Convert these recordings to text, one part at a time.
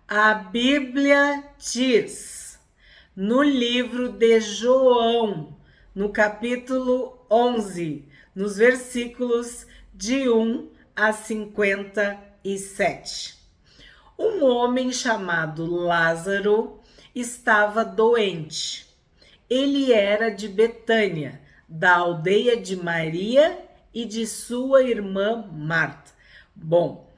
A Bíblia diz, no livro de João, no capítulo 11, nos versículos de 1 a 57. Um homem chamado Lázaro estava doente. Ele era de Betânia, da aldeia de Maria e de sua irmã Marta. Bom,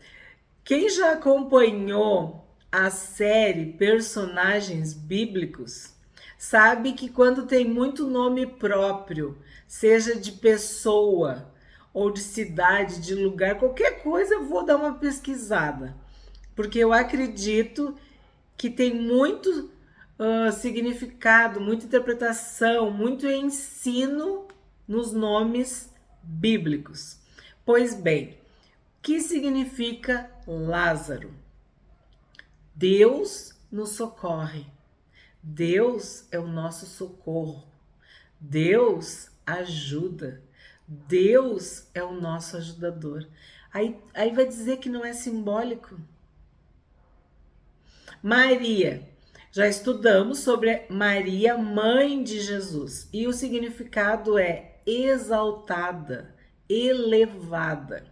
quem já acompanhou a série Personagens Bíblicos sabe que quando tem muito nome próprio, seja de pessoa ou de cidade, de lugar, qualquer coisa, eu vou dar uma pesquisada, porque eu acredito que tem muito significado, muita interpretação, muito ensino nos nomes bíblicos. Pois bem, o que significa Lázaro? Deus nos socorre. Deus é o nosso socorro. Deus ajuda. Deus é o nosso ajudador. Aí vai dizer que não é simbólico? Maria. Já estudamos sobre Maria, mãe de Jesus. E o significado é exaltada, elevada.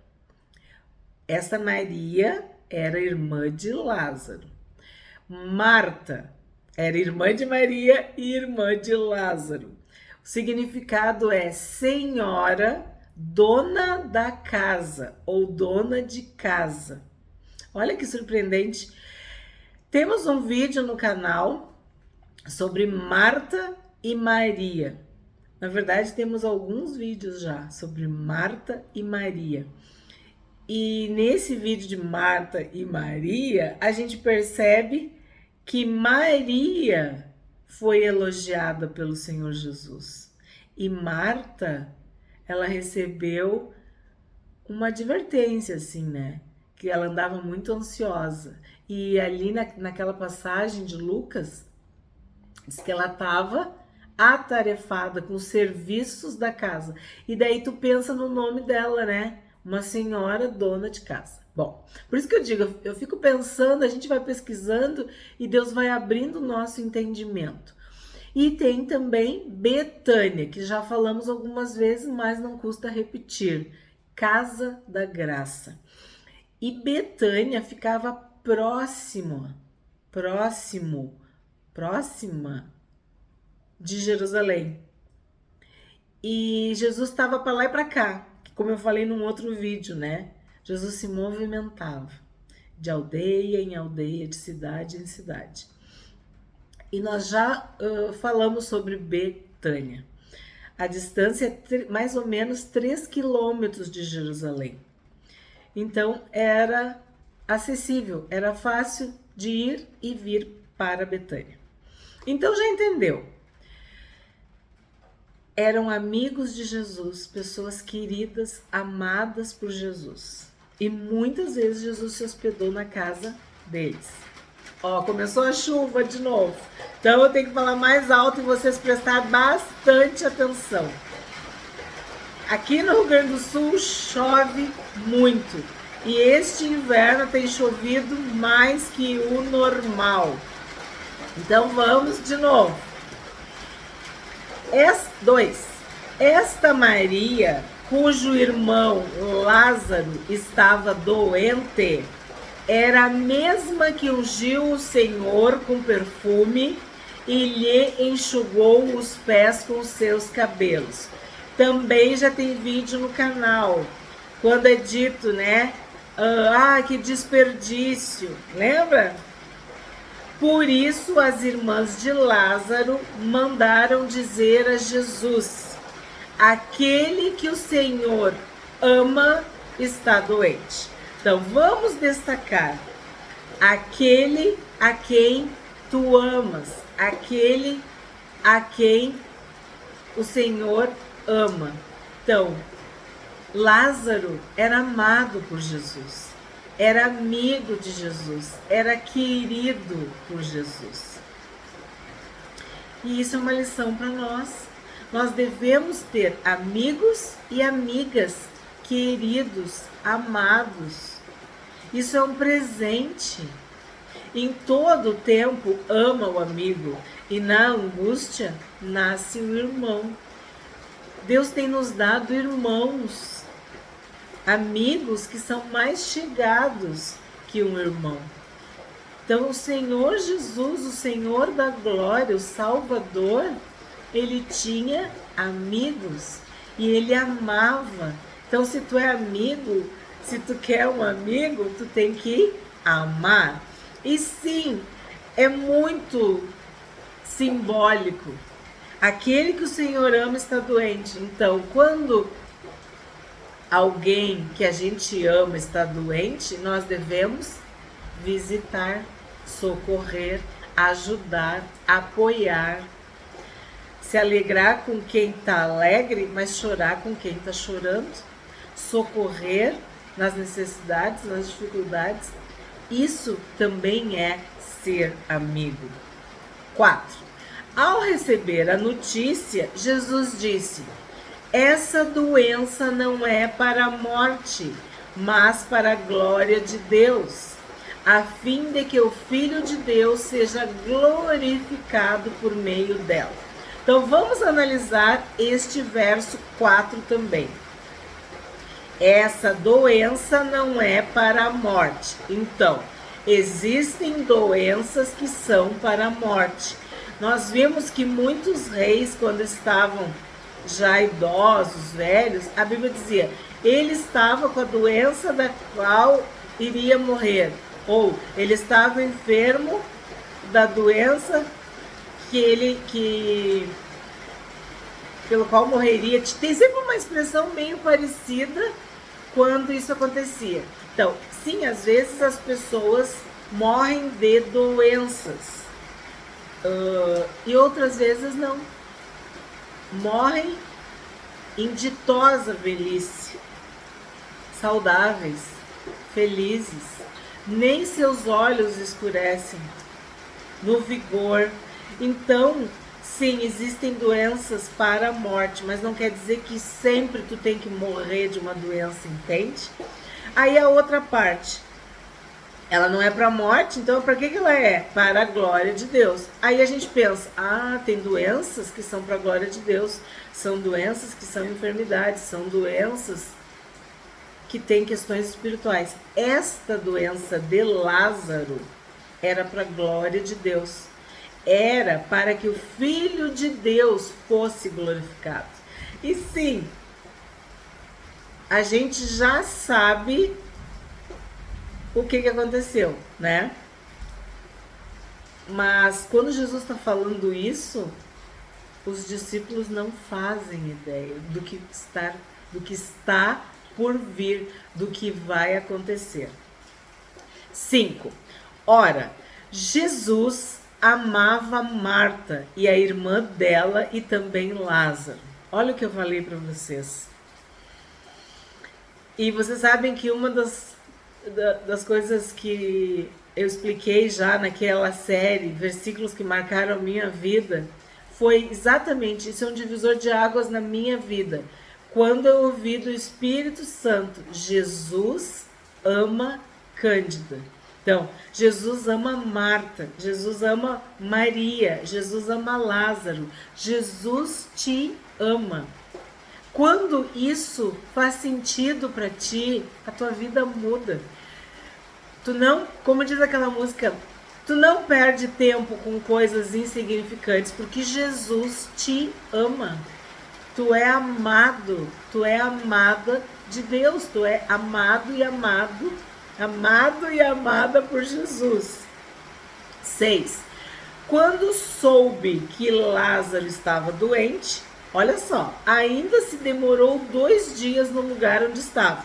Essa Maria era irmã de Lázaro. Marta era irmã de Maria e irmã de Lázaro. O significado é senhora, dona da casa ou dona de casa. Olha que surpreendente. Temos um vídeo no canal sobre Marta e Maria. Na verdade, temos alguns vídeos já sobre Marta e Maria. E nesse vídeo de Marta e Maria, a gente percebe que Maria foi elogiada pelo Senhor Jesus. E Marta, ela recebeu uma advertência, assim, né? Que ela andava muito ansiosa. E ali naquela passagem de Lucas, diz que ela estava atarefada com os serviços da casa. E daí tu pensa no nome dela, né? Uma senhora dona de casa. Bom, por isso que eu digo, eu fico pensando, a gente vai pesquisando e Deus vai abrindo o nosso entendimento. E tem também Betânia, que já falamos algumas vezes, mas não custa repetir. Casa da Graça. E Betânia ficava próxima de Jerusalém. E Jesus estava para lá e para cá, como eu falei num outro vídeo, né? Jesus se movimentava de aldeia em aldeia, de cidade em cidade. E nós já falamos sobre Betânia. A distância é mais ou menos 3 quilômetros de Jerusalém. Então era acessível, era fácil de ir e vir para Betânia. Então já entendeu? Eram amigos de Jesus, pessoas queridas, amadas por Jesus. E muitas vezes Jesus se hospedou na casa deles. Ó, começou a chuva de novo. Então eu tenho que falar mais alto e vocês prestar bastante atenção. Aqui no Rio Grande do Sul chove muito. E este inverno tem chovido mais que o normal. Então vamos de novo. 2. Esta Maria, cujo irmão Lázaro estava doente, era a mesma que ungiu o Senhor com perfume e lhe enxugou os pés com seus cabelos. Também já tem vídeo no canal, quando é dito, né? Que desperdício, lembra? Por isso as irmãs de Lázaro mandaram dizer a Jesus: aquele que o Senhor ama está doente. Então vamos destacar: aquele a quem tu amas, aquele a quem o Senhor ama. Então, Lázaro era amado por Jesus, era amigo de Jesus, era querido por Jesus. E isso é uma lição para nós. Nós devemos ter amigos e amigas queridos, amados. Isso é um presente. Em todo o tempo ama o amigo, e na angústia nasce o irmão. Deus tem nos dado irmãos, amigos que são mais chegados que um irmão. Então, o Senhor Jesus, o Senhor da glória, o Salvador, ele tinha amigos e ele amava. Então, se tu é amigo, se tu quer um amigo, tu tem que amar. E sim, é muito simbólico. Aquele que o Senhor ama está doente. Então, quando alguém que a gente ama está doente, nós devemos visitar, socorrer, ajudar, apoiar, se alegrar com quem está alegre, mas chorar com quem está chorando, socorrer nas necessidades, nas dificuldades. Isso também é ser amigo. 4. Ao receber a notícia, Jesus disse: essa doença não é para a morte, mas para a glória de Deus, a fim de que o Filho de Deus seja glorificado por meio dela. Então vamos analisar este verso 4 também. Essa doença não é para a morte. Então, existem doenças que são para a morte. Nós vimos que muitos reis, quando estavam já idosos, velhos, a Bíblia dizia, ele estava com a doença da qual iria morrer. Ou ele estava enfermo da doença pelo qual morreria. Tem sempre uma expressão meio parecida quando isso acontecia. Então, sim, às vezes as pessoas morrem de doenças. E outras vezes não. Morrem em ditosa velhice, saudáveis, felizes. Nem seus olhos escurecem, no vigor. Então, sim, existem doenças para a morte, mas não quer dizer que sempre tu tem que morrer de uma doença, entende? Aí a outra parte, ela não é para a morte, então para que ela é? Para a glória de Deus. Aí a gente pensa, tem doenças que são para a glória de Deus, são doenças que são enfermidades, são doenças que têm questões espirituais. Esta doença de Lázaro era para a glória de Deus. Era para que o Filho de Deus fosse glorificado. E sim, a gente já sabe o que aconteceu, né? Mas quando Jesus está falando isso, os discípulos não fazem ideia do que está por vir, do que vai acontecer. 5. Ora, Jesus amava Marta e a irmã dela e também Lázaro. Olha o que eu falei para vocês. E vocês sabem que uma das coisas que eu expliquei já naquela série, versículos que marcaram a minha vida, foi exatamente, isso é um divisor de águas na minha vida. Quando eu ouvi do Espírito Santo, Jesus ama Cândida. Então, Jesus ama Marta, Jesus ama Maria, Jesus ama Lázaro, Jesus te ama. Quando isso faz sentido para ti, a tua vida muda. Tu não, como diz aquela música, tu não perde tempo com coisas insignificantes, porque Jesus te ama. Tu é amado, tu é amada de Deus, tu é amado e amada por Jesus. 6. Quando soube que Lázaro estava doente, olha só, ainda se demorou 2 dias no lugar onde estava.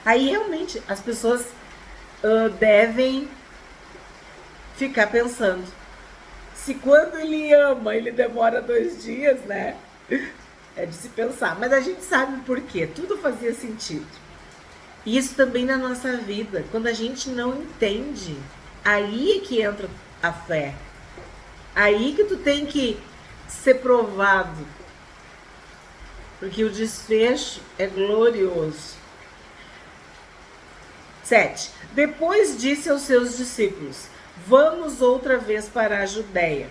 Aí realmente as pessoas devem ficar pensando, se quando ele ama, ele demora 2 dias, né? É de se pensar, mas a gente sabe por quê, tudo fazia sentido. E isso também na nossa vida, quando a gente não entende, aí é que entra a fé. Aí que tu tem que ser provado, porque o desfecho é glorioso. 7. Depois disse aos seus discípulos: vamos outra vez para a Judéia.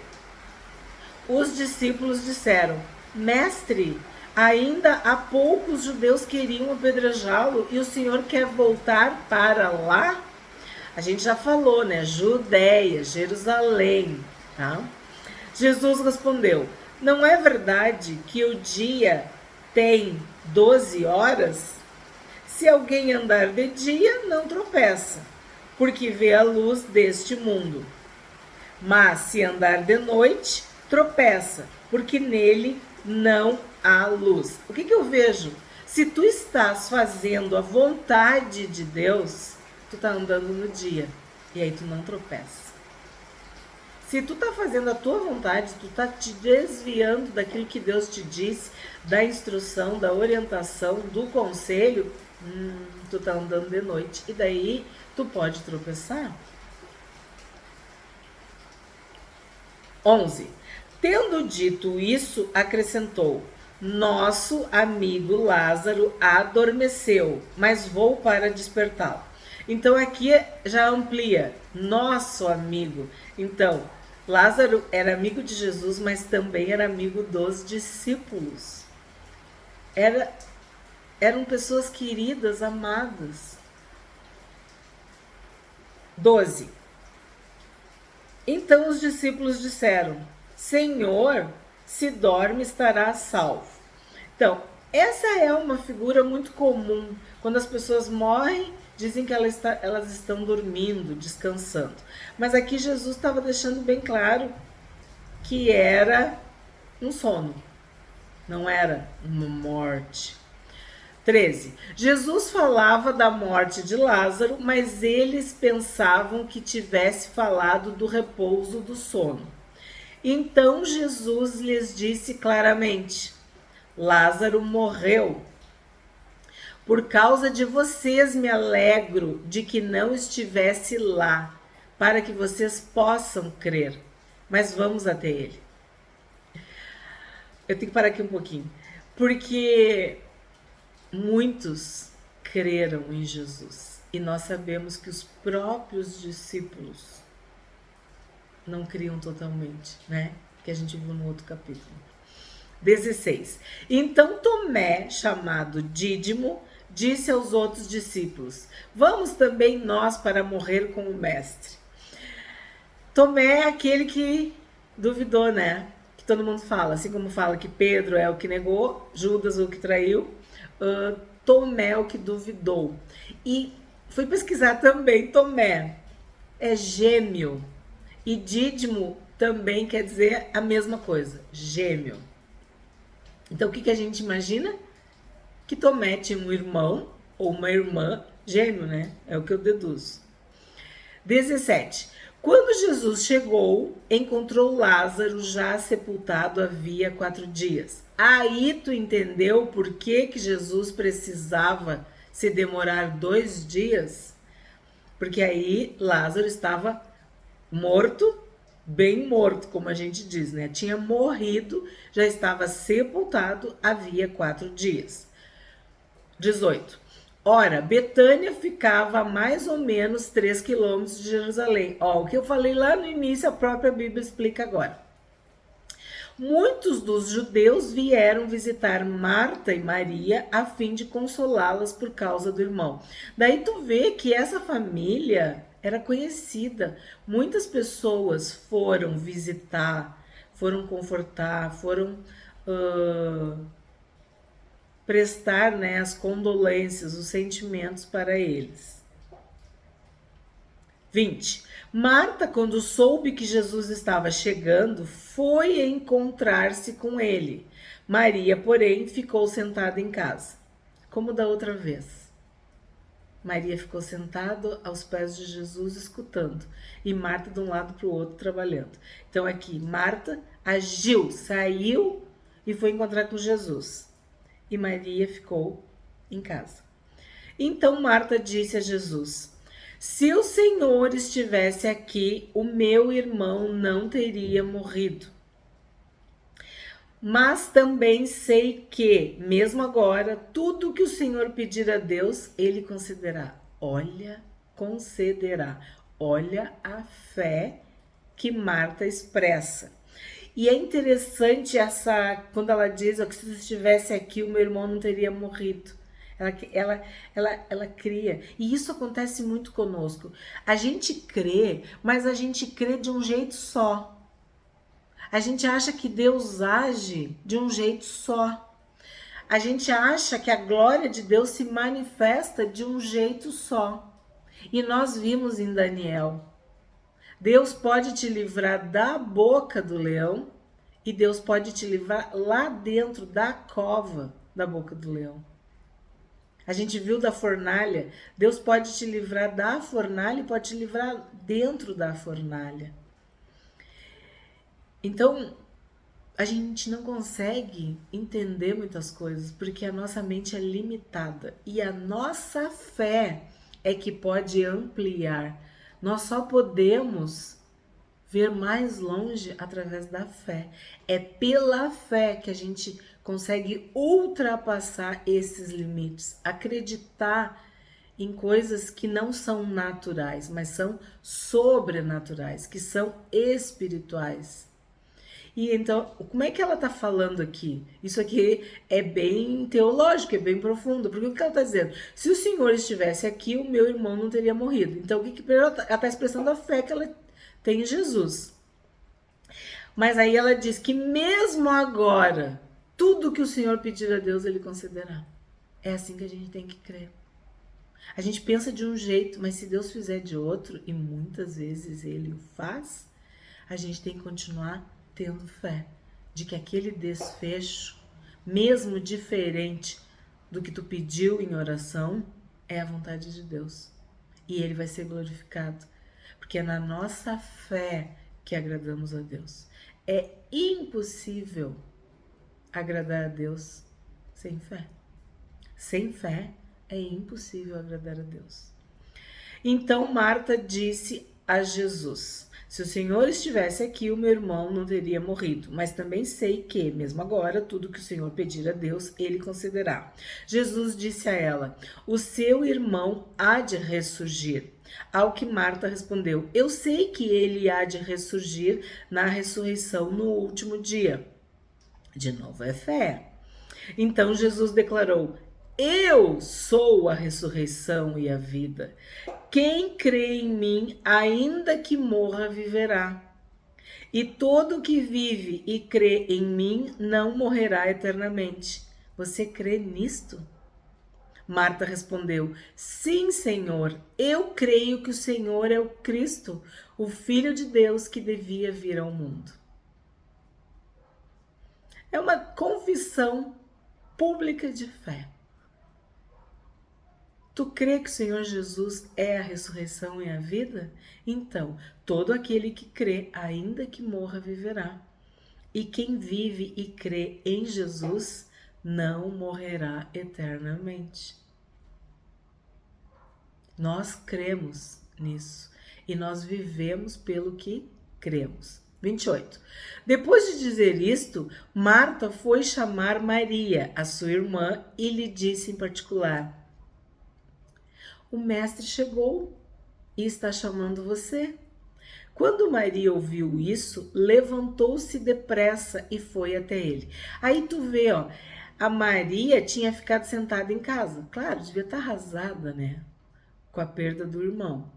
Os discípulos disseram: Mestre, ainda há pouco os judeus queriam apedrejá-lo e o Senhor quer voltar para lá? A gente já falou, né? Judéia, Jerusalém, tá? Jesus respondeu: não é verdade que o dia tem 12 horas? Se alguém andar de dia, não tropeça, porque vê a luz deste mundo. Mas se andar de noite, tropeça, porque nele não há luz. O que eu vejo? Se tu estás fazendo a vontade de Deus, tu tá andando no dia, e aí tu não tropeça. Se tu tá fazendo a tua vontade, tu tá te desviando daquilo que Deus te disse, da instrução, da orientação, do conselho, tu tá andando de noite. E daí tu pode tropeçar. 11. Tendo dito isso, acrescentou: nosso amigo Lázaro adormeceu, mas vou para despertá-lo. Então aqui já amplia, nosso amigo. Então, Lázaro era amigo de Jesus, mas também era amigo dos discípulos. Eram pessoas queridas, amadas. 12. Então os discípulos disseram: Senhor, se dorme, estará salvo. Então, essa é uma figura muito comum. Quando as pessoas morrem, dizem que elas estão dormindo, descansando. Mas aqui Jesus estava deixando bem claro que era um sono, não era uma morte. 13. Jesus falava da morte de Lázaro, mas eles pensavam que tivesse falado do repouso do sono. Então Jesus lhes disse claramente: Lázaro morreu. Por causa de vocês me alegro de que não estivesse lá, para que vocês possam crer. Mas vamos até ele. Eu tenho que parar aqui um pouquinho, porque muitos creram em Jesus e nós sabemos que os próprios discípulos não criam totalmente, né? Que a gente viu no outro capítulo. 16. Então Tomé, chamado Dídimo, disse aos outros discípulos: vamos também nós para morrer com o mestre. Tomé é aquele que duvidou, né? Que todo mundo fala, assim como fala que Pedro é o que negou, Judas o que traiu, Tomé é o que duvidou. E fui pesquisar também, Tomé é gêmeo. E Dídimo também quer dizer a mesma coisa, gêmeo. Então o que a gente imagina? Que Tomé tinha um irmão ou uma irmã gêmeo, né? É o que eu deduzo. 17. Quando Jesus chegou, encontrou Lázaro já sepultado havia 4 dias. Aí tu entendeu por que Jesus precisava se demorar 2 dias? Porque aí Lázaro estava morto, bem morto, como a gente diz, né? Tinha morrido, já estava sepultado havia 4 dias. 18. Ora, Betânia ficava a mais ou menos 3 quilômetros de Jerusalém. Ó, o que eu falei lá no início, a própria Bíblia explica agora. Muitos dos judeus vieram visitar Marta e Maria a fim de consolá-las por causa do irmão. Daí tu vê que essa família era conhecida. Muitas pessoas foram visitar, foram confortar, foram prestar, né, as condolências, os sentimentos para eles. 20. Marta, quando soube que Jesus estava chegando, foi encontrar-se com ele. Maria, porém, ficou sentada em casa, como da outra vez. Maria ficou sentada aos pés de Jesus, escutando, e Marta de um lado para o outro, trabalhando. Então aqui, Marta agiu, saiu e foi encontrar com Jesus. E Maria ficou em casa. Então Marta disse a Jesus: se o Senhor estivesse aqui, o meu irmão não teria morrido. Mas também sei que, mesmo agora, tudo que o Senhor pedir a Deus, Ele concederá. Olha concederá. Olha a fé que Marta expressa. E é interessante quando ela diz que se estivesse aqui, o meu irmão não teria morrido. Ela cria. E isso acontece muito conosco. A gente crê, mas a gente crê de um jeito só. A gente acha que Deus age de um jeito só. A gente acha que a glória de Deus se manifesta de um jeito só. E nós vimos em Daniel. Deus pode te livrar da boca do leão e Deus pode te livrar lá dentro da cova da boca do leão. A gente viu da fornalha. Deus pode te livrar da fornalha e pode te livrar dentro da fornalha. Então, a gente não consegue entender muitas coisas porque a nossa mente é limitada e a nossa fé é que pode ampliar. Nós só podemos ver mais longe através da fé. É pela fé que a gente consegue ultrapassar esses limites, acreditar em coisas que não são naturais, mas são sobrenaturais, que são espirituais. E então, como é que ela está falando aqui? Isso aqui é bem teológico, é bem profundo. Porque o que ela está dizendo? Se o Senhor estivesse aqui, o meu irmão não teria morrido. Então, o que ela está expressando a fé que ela tem em Jesus. Mas aí ela diz que mesmo agora, tudo que o Senhor pedir a Deus, Ele concederá. É assim que a gente tem que crer. A gente pensa de um jeito, mas se Deus fizer de outro, e muitas vezes Ele o faz, a gente tem que continuar tendo fé de que aquele desfecho, mesmo diferente do que tu pediu em oração, é a vontade de Deus. E Ele vai ser glorificado. Porque é na nossa fé que agradamos a Deus. É impossível agradar a Deus sem fé. Sem fé é impossível agradar a Deus. Então Marta disse a Jesus: se o Senhor estivesse aqui, o meu irmão não teria morrido. Mas também sei que, mesmo agora, tudo que o Senhor pedir a Deus, Ele concederá. Jesus disse a ela: o seu irmão há de ressurgir. Ao que Marta respondeu: eu sei que ele há de ressurgir na ressurreição no último dia. De novo é fé. Então Jesus declarou: eu sou a ressurreição e a vida. Quem crê em mim, ainda que morra, viverá. E todo que vive e crê em mim não morrerá eternamente. Você crê nisto? Marta respondeu: sim, Senhor, eu creio que o Senhor é o Cristo, o Filho de Deus que devia vir ao mundo. É uma confissão pública de fé. Tu crê que o Senhor Jesus é a ressurreição e a vida? Então, todo aquele que crê, ainda que morra, viverá. E quem vive e crê em Jesus não morrerá eternamente. Nós cremos nisso e nós vivemos pelo que cremos. 28. Depois de dizer isto, Marta foi chamar Maria, a sua irmã, e lhe disse em particular: o mestre chegou e está chamando você. Quando Maria ouviu isso, levantou-se depressa e foi até ele. Aí tu vê, a Maria tinha ficado sentada em casa. Claro, devia estar arrasada, né? Com a perda do irmão.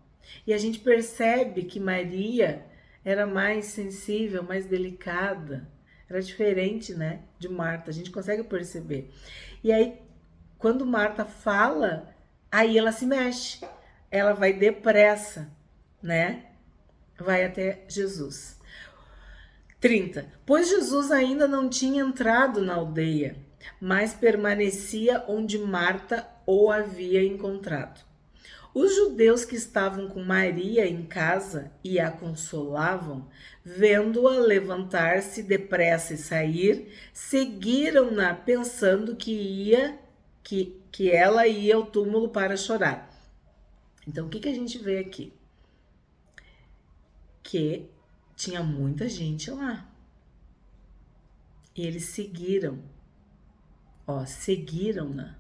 E a gente percebe que Maria era mais sensível, mais delicada. Era diferente, né, de Marta. A gente consegue perceber. E aí, quando Marta fala, aí ela se mexe. Ela vai depressa, né? Vai até Jesus. 30. Pois Jesus ainda não tinha entrado na aldeia, mas permanecia onde Marta o havia encontrado. Os judeus que estavam com Maria em casa e a consolavam, vendo-a levantar-se depressa e sair, seguiram-na pensando que ela ia ao túmulo para chorar. Então, o que a gente vê aqui? Que tinha muita gente lá. E eles seguiram. Seguiram-na.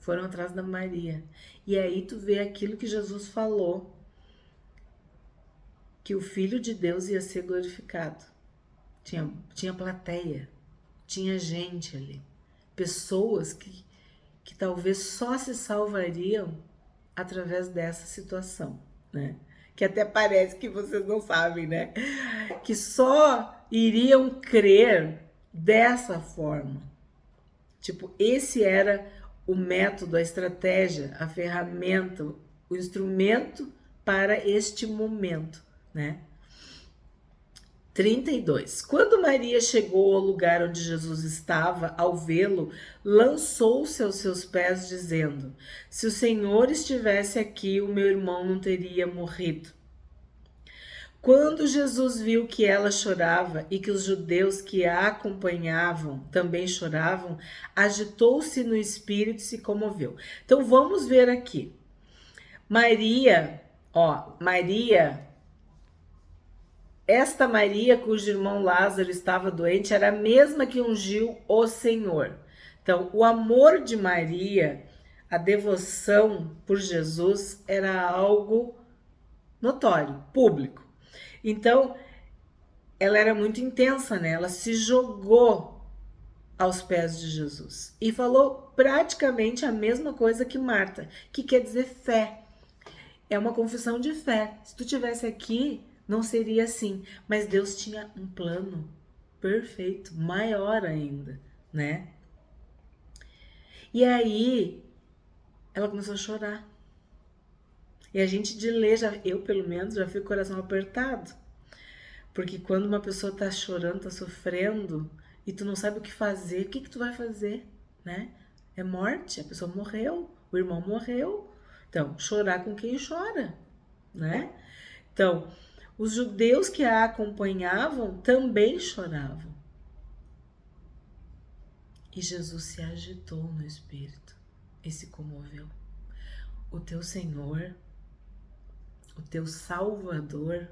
foram atrás da Maria. E aí tu vê aquilo que Jesus falou, que o Filho de Deus ia ser glorificado. Tinha plateia, tinha gente ali, pessoas que talvez só se salvariam através dessa situação, né? Que até parece que vocês não sabem, né? Que só iriam crer dessa forma. Tipo, esse era o método, a estratégia, a ferramenta, o instrumento para este momento, né? 32. Quando Maria chegou ao lugar onde Jesus estava, ao vê-lo, lançou-se aos seus pés, dizendo: Se o Senhor estivesse aqui, o meu irmão não teria morrido. Quando Jesus viu que ela chorava e que os judeus que a acompanhavam também choravam, agitou-se no espírito e se comoveu. Então vamos ver aqui. Maria, esta Maria, cujo irmão Lázaro estava doente, era a mesma que ungiu o Senhor. Então, o amor de Maria, a devoção por Jesus, era algo notório, público. Então, ela era muito intensa, né? Ela se jogou aos pés de Jesus e falou praticamente a mesma coisa que Marta, que quer dizer fé. É uma confissão de fé. Se tu tivesse aqui, não seria assim. Mas Deus tinha um plano perfeito, maior ainda, né? E aí, ela começou a chorar. E a gente de ler, eu pelo menos, já fico com o coração apertado. Porque quando uma pessoa tá chorando, tá sofrendo, e tu não sabe o que fazer, o que tu vai fazer, né? É morte, a pessoa morreu, o irmão morreu. Então, chorar com quem chora, né? Então, os judeus que a acompanhavam também choravam. E Jesus se agitou no espírito e se comoveu. O teu Senhor, o teu Salvador,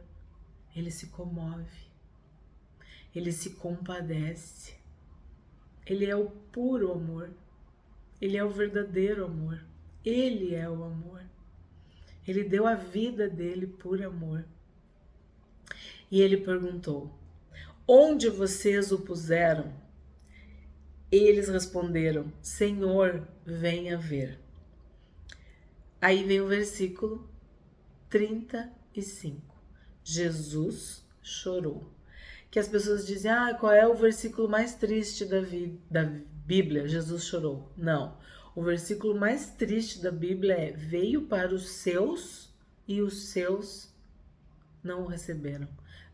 ele se comove, ele se compadece. Ele é o puro amor, ele é o verdadeiro amor, ele é o amor. Ele deu a vida dele por amor. E ele perguntou: onde vocês o puseram? Eles responderam: Senhor, venha ver. Aí vem o versículo 35. Jesus chorou. Que as pessoas dizem: qual é o versículo mais triste da Bíblia? Jesus chorou. Não. O versículo mais triste da Bíblia é: veio para os seus e os seus não o receberam.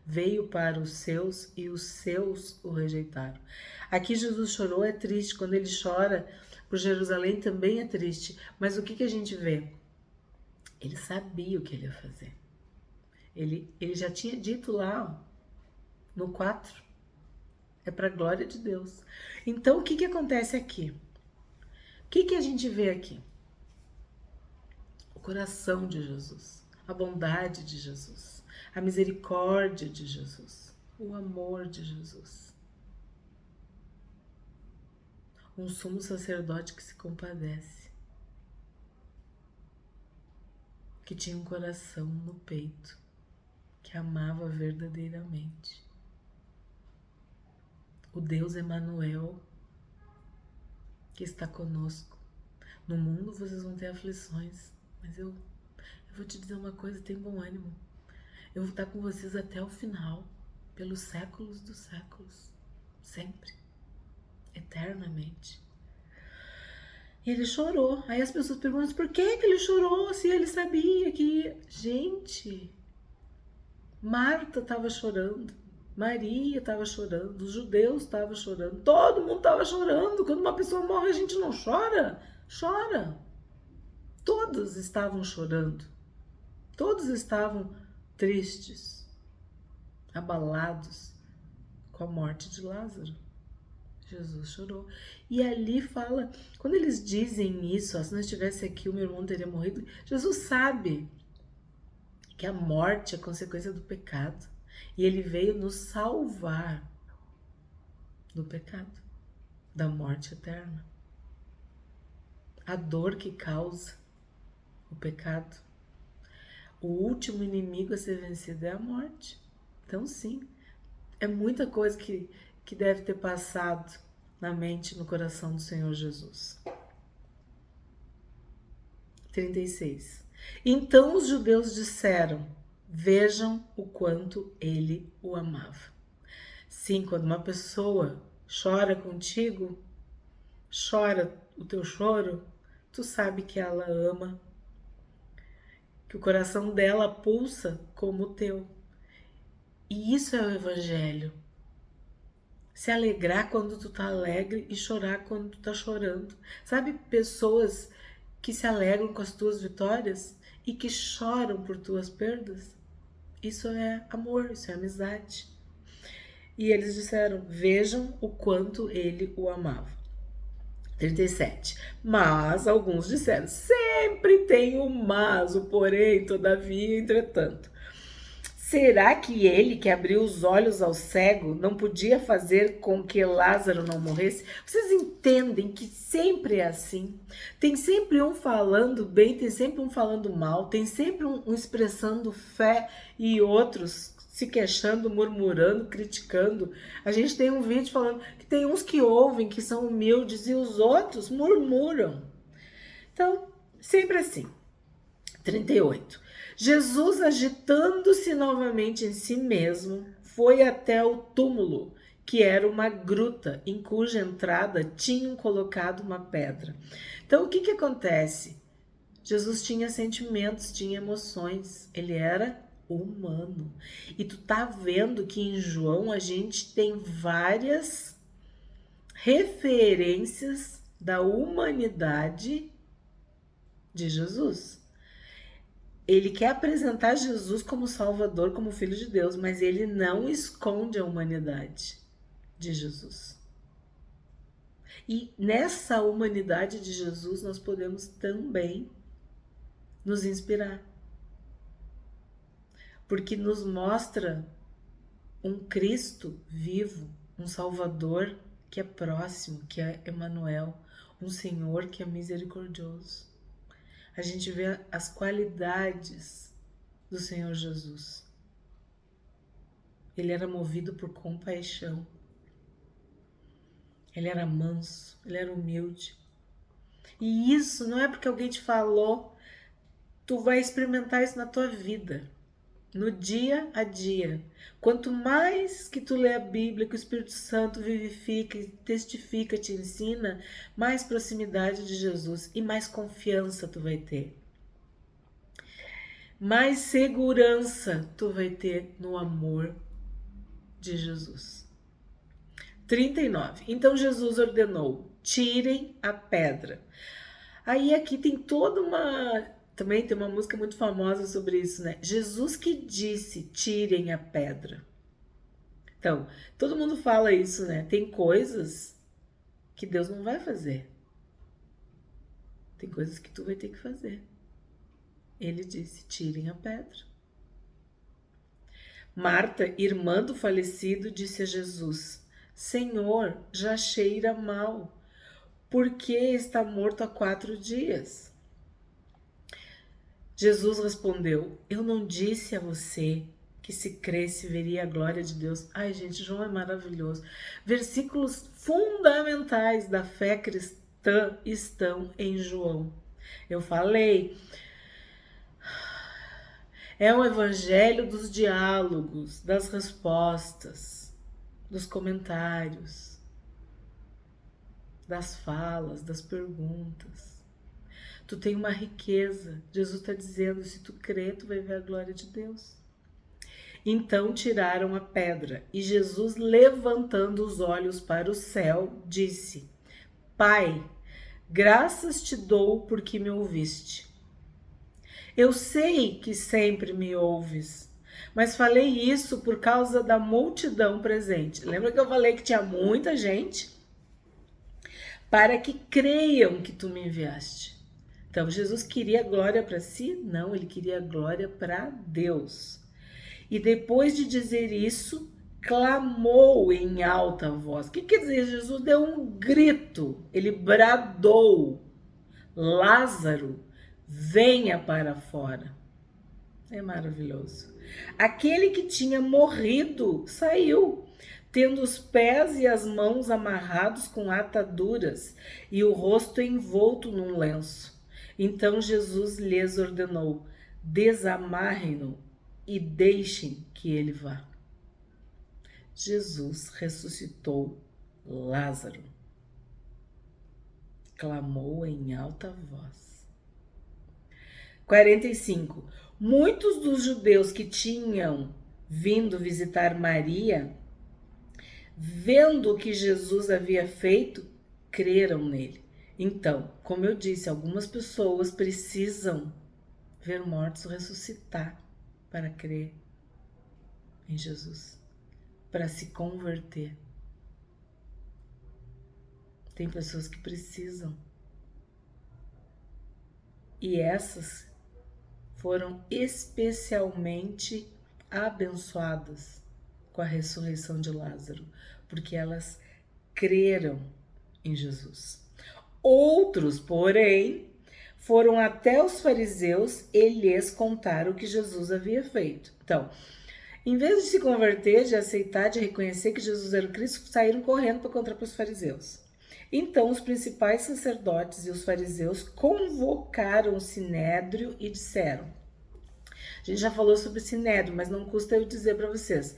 Veio para os seus e os seus o rejeitaram. Aqui Jesus chorou, é triste. Quando ele chora por Jerusalém também é triste. Mas o que a gente vê? Ele sabia o que ele ia fazer. Ele já tinha dito lá, no 4. É para a glória de Deus. Então, o que acontece aqui? O que a gente vê aqui? O coração de Jesus, a bondade de Jesus, a misericórdia de Jesus, o amor de Jesus. Um sumo sacerdote que se compadece, que tinha um coração no peito, que amava verdadeiramente. O Deus Emanuel, que está conosco. No mundo vocês vão ter aflições, mas eu vou te dizer uma coisa, tem bom ânimo. Eu vou estar com vocês até o final, pelos séculos dos séculos, sempre, eternamente. E ele chorou. Aí as pessoas perguntam, por que ele chorou se ele sabia que... Gente, Marta estava chorando, Maria estava chorando, os judeus estavam chorando, todo mundo estava chorando. Quando uma pessoa morre, a gente não chora? Chora. Todos estavam chorando. Todos estavam tristes, abalados com a morte de Lázaro. Jesus chorou. E ali fala, quando eles dizem isso, se não estivesse aqui o meu irmão teria morrido, Jesus sabe que a morte é consequência do pecado. E ele veio nos salvar do pecado, da morte eterna. a dor que causa o pecado. O último inimigo a ser vencido é a morte. Então, sim, é muita coisa que deve ter passado na mente e no coração do Senhor Jesus. 36. Então os judeus disseram: vejam o quanto ele o amava. Sim, quando uma pessoa chora contigo, chora o teu choro, tu sabe que ela ama, que o coração dela pulsa como o teu. E isso é o evangelho. Se alegrar quando tu tá alegre e chorar quando tu tá chorando. Sabe, pessoas que se alegram com as tuas vitórias e que choram por tuas perdas? Isso é amor, isso é amizade. E eles disseram: vejam o quanto ele o amava. 37. Mas alguns disseram: sempre tem o mas, o porém, todavia, entretanto. Será que ele, que abriu os olhos ao cego, não podia fazer com que Lázaro não morresse? Vocês entendem que sempre é assim? Tem sempre um falando bem, tem sempre um falando mal, tem sempre um expressando fé e outros se queixando, murmurando, criticando. A gente tem um vídeo falando que tem uns que ouvem, que são humildes, e os outros murmuram. Então, sempre assim. 38. Jesus, agitando-se novamente em si mesmo, foi até o túmulo, que era uma gruta em cuja entrada tinham colocado uma pedra. Então, o que acontece? Jesus tinha sentimentos, tinha emoções, ele era humano. E tu tá vendo que em João a gente tem várias referências da humanidade de Jesus. Ele quer apresentar Jesus como Salvador, como Filho de Deus, mas ele não esconde a humanidade de Jesus. E nessa humanidade de Jesus nós podemos também nos inspirar. Porque nos mostra um Cristo vivo, um Salvador que é próximo, que é Emmanuel, um Senhor que é misericordioso. A gente vê as qualidades do Senhor Jesus. Ele era movido por compaixão. Ele era manso, ele era humilde. E isso não é porque alguém te falou, tu vai experimentar isso na tua vida, no dia a dia. Quanto mais que tu lê a Bíblia, que o Espírito Santo vivifica, testifica, te ensina, mais proximidade de Jesus e mais confiança tu vai ter. Mais segurança tu vai ter no amor de Jesus. 39. Então Jesus ordenou: tirem a pedra. Aí aqui tem toda uma... Também tem uma música muito famosa sobre isso, né? Jesus que disse: tirem a pedra. Então, todo mundo fala isso, né? Tem coisas que Deus não vai fazer. Tem coisas que tu vai ter que fazer. Ele disse: tirem a pedra. Marta, irmã do falecido, disse a Jesus: Senhor, já cheira mal, porque está morto há 4 dias. Jesus respondeu: eu não disse a você que se cresce veria a glória de Deus? Ai, gente, João é maravilhoso. Versículos fundamentais da fé cristã estão em João. Eu falei, é o evangelho dos diálogos, das respostas, dos comentários, das falas, das perguntas. Tu tem uma riqueza. Jesus está dizendo: se tu crer, tu vai ver a glória de Deus. Então tiraram a pedra, e Jesus, levantando os olhos para o céu, disse: Pai, graças te dou porque me ouviste. Eu sei que sempre me ouves, mas falei isso por causa da multidão presente. Lembra que eu falei que tinha muita gente? Para que creiam que tu me enviaste. Então, Jesus queria glória para si? Não, ele queria glória para Deus. E depois de dizer isso, clamou em alta voz. O que quer dizer? Jesus deu um grito, ele bradou Lázaro, venha para fora. É maravilhoso. Aquele que tinha morrido saiu, tendo os pés e as mãos amarrados com ataduras e o rosto envolto num lenço. Então Jesus lhes ordenou: desamarrem-no e deixem que ele vá. Jesus ressuscitou Lázaro. Clamou em alta voz. 45. Muitos dos judeus que tinham vindo visitar Maria, vendo o que Jesus havia feito, creram nele. Então, como eu disse, algumas pessoas precisam ver mortos ressuscitar para crer em Jesus, para se converter. Tem pessoas que precisam. E essas foram especialmente abençoadas com a ressurreição de Lázaro, porque elas creram em Jesus. Outros, porém, foram até os fariseus e lhes contaram o que Jesus havia feito. Então, em vez de se converter, de aceitar, de reconhecer que Jesus era o Cristo, saíram correndo para contar para os fariseus. Então os principais sacerdotes e os fariseus convocaram o sinédrio e disseram: a gente já falou sobre sinédrio, mas não custa eu dizer para vocês.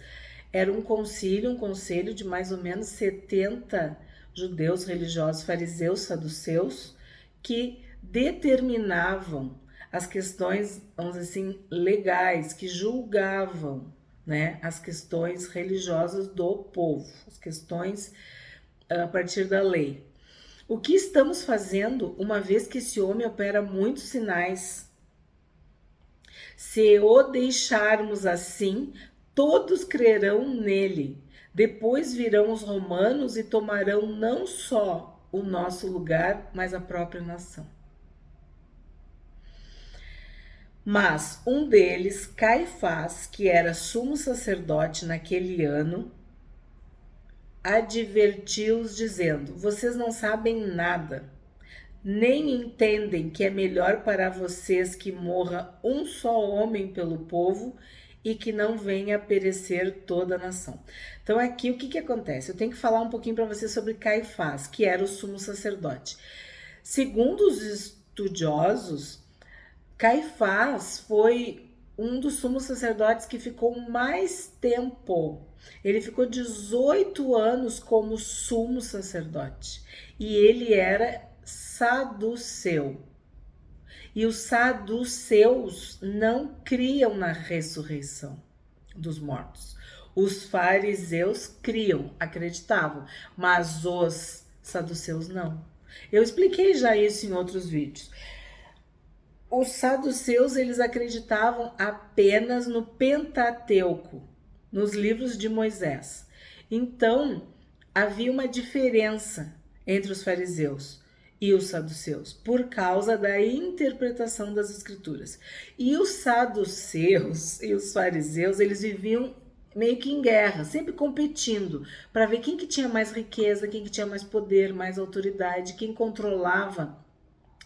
Era um conselho de mais ou menos 70 judeus religiosos, fariseus, saduceus, que determinavam as questões, vamos dizer assim, legais, que julgavam, né, as questões religiosas do povo, as questões a partir da lei. O que estamos fazendo, uma vez que esse homem opera muitos sinais? Se o deixarmos assim, todos crerão nele. Depois virão os romanos e tomarão não só o nosso lugar, mas a própria nação. Mas um deles, Caifás, que era sumo sacerdote naquele ano, advertiu-os dizendo: vocês não sabem nada, nem entendem que é melhor para vocês que morra um só homem pelo povo e que não venha a perecer toda a nação. Então aqui o que acontece? Eu tenho que falar um pouquinho para vocês sobre Caifás, que era o sumo sacerdote. Segundo os estudiosos, Caifás foi um dos sumos sacerdotes que ficou mais tempo. Ele ficou 18 anos como sumo sacerdote. E ele era saduceu. E os saduceus não criam na ressurreição dos mortos. Os fariseus criam, acreditavam, mas os saduceus não. Eu expliquei já isso em outros vídeos. Os saduceus, eles acreditavam apenas no Pentateuco, nos livros de Moisés. Então, havia uma diferença entre os fariseus e os saduceus, por causa da interpretação das escrituras. E os saduceus e os fariseus, eles viviam meio que em guerra, sempre competindo, para ver quem que tinha mais riqueza, quem que tinha mais poder, mais autoridade, quem controlava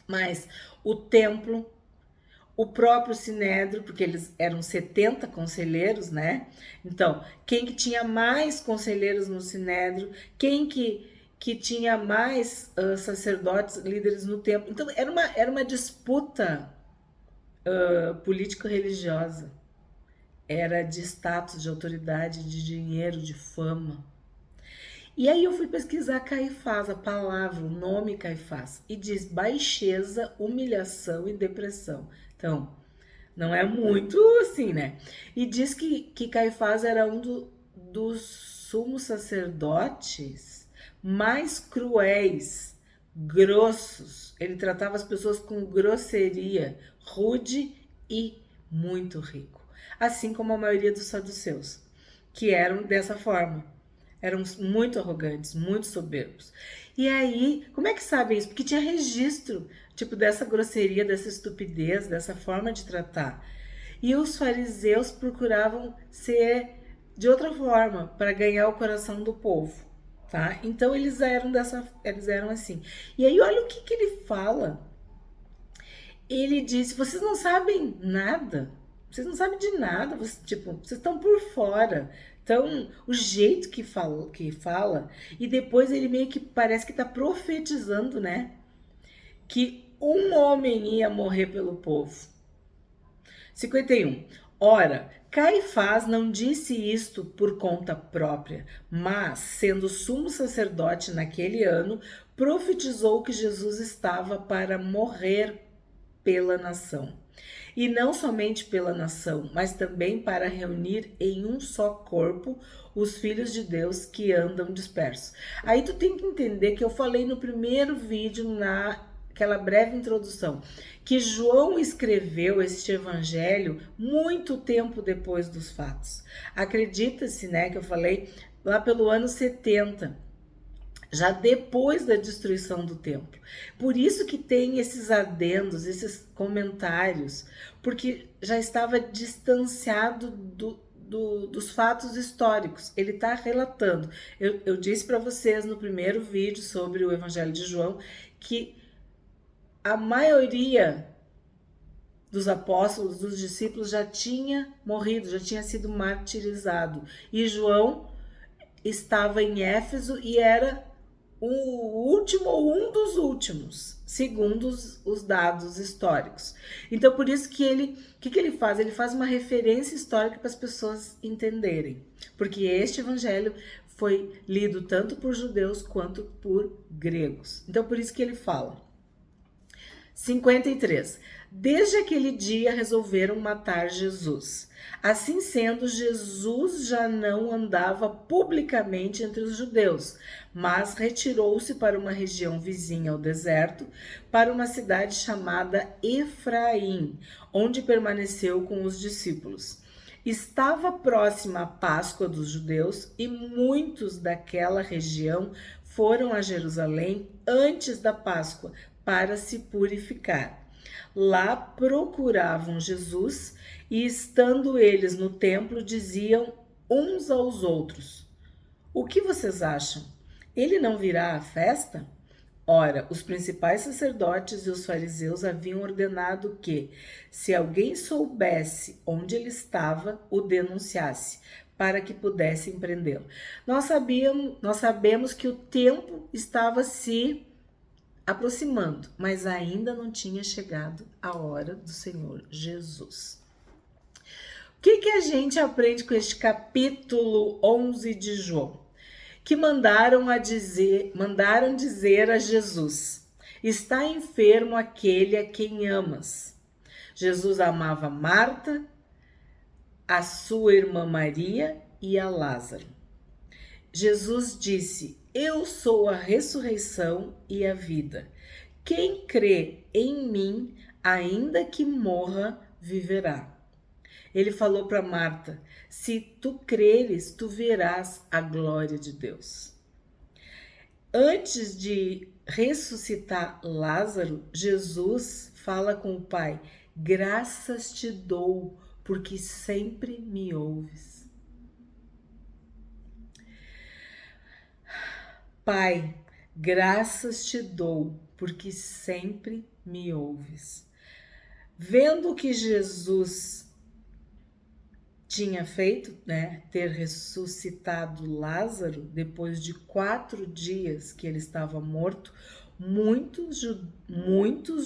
mais o templo, o próprio sinédrio, porque eles eram 70 conselheiros, né? Então, quem que tinha mais conselheiros no sinédrio, quem que tinha mais sacerdotes, líderes no templo. Então, era uma disputa político-religiosa. Era de status, de autoridade, de dinheiro, de fama. E aí eu fui pesquisar Caifás, a palavra, o nome Caifás, e diz baixeza, humilhação e depressão. Então, não é muito assim, né? E diz que Caifás era um dos sumos sacerdotes mais cruéis, grossos. Ele tratava as pessoas com grosseria, rude e muito rico. Assim como a maioria dos saduceus, que eram dessa forma. Eram muito arrogantes, muito soberbos. E aí, como é que sabem isso? Porque tinha registro, tipo, dessa grosseria, dessa estupidez, dessa forma de tratar. E os fariseus procuravam ser de outra forma, para ganhar o coração do povo, tá? Então, eles eram assim. E aí, olha o que ele fala. Ele disse: vocês não sabem nada, vocês não sabem de nada, vocês, tipo, vocês estão por fora. Então, o jeito que fala, e depois ele meio que parece que está profetizando, né? Que um homem ia morrer pelo povo. 51. Ora, Caifás não disse isto por conta própria, mas, sendo sumo sacerdote naquele ano, profetizou que Jesus estava para morrer pela nação. E não somente pela nação, mas também para reunir em um só corpo os filhos de Deus que andam dispersos. Aí tu tem que entender que eu falei no primeiro vídeo, naquela breve introdução, que João escreveu este evangelho muito tempo depois dos fatos. Acredita-se, né, que eu falei lá pelo ano 70, já depois da destruição do templo. Por isso que tem esses adendos, esses comentários, porque já estava distanciado dos fatos históricos. Ele está relatando. Eu disse para vocês no primeiro vídeo sobre o Evangelho de João que a maioria dos apóstolos, dos discípulos, já tinha morrido, já tinha sido martirizado. E João estava em Éfeso e era o último ou um dos últimos, segundo os dados históricos. Então, por isso que o que ele faz? Ele faz uma referência histórica para as pessoas entenderem. Porque este evangelho foi lido tanto por judeus quanto por gregos. Então, por isso que ele fala. 53. Desde aquele dia resolveram matar Jesus. Assim sendo, Jesus já não andava publicamente entre os judeus, mas retirou-se para uma região vizinha ao deserto, para uma cidade chamada Efraim, onde permaneceu com os discípulos. Estava próxima a Páscoa dos judeus e muitos daquela região foram a Jerusalém antes da Páscoa para se purificar. Lá procuravam Jesus e, estando eles no templo, diziam uns aos outros: o que vocês acham? Ele não virá à festa? Ora, os principais sacerdotes e os fariseus haviam ordenado que, se alguém soubesse onde ele estava, o denunciasse, para que pudessem prendê-lo. Nós sabemos que o tempo estava se aproximando, mas ainda não tinha chegado a hora do Senhor Jesus. O que a gente aprende com este capítulo 11 de João? Que mandaram dizer a Jesus: está enfermo aquele a quem amas. Jesus amava Marta, a sua irmã Maria e a Lázaro. Jesus disse: eu sou a ressurreição e a vida. Quem crê em mim, ainda que morra, viverá. Ele falou para Marta: se tu creres, tu verás a glória de Deus. Antes de ressuscitar Lázaro, Jesus fala com o Pai: graças te dou, porque sempre me ouves. Pai, graças te dou, porque sempre me ouves. Vendo que Jesus tinha feito, né, ter ressuscitado Lázaro, depois de 4 dias que ele estava morto, muitos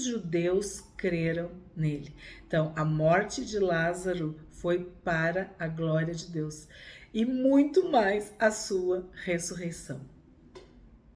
judeus creram nele. Então, a morte de Lázaro foi para a glória de Deus e muito mais a sua ressurreição.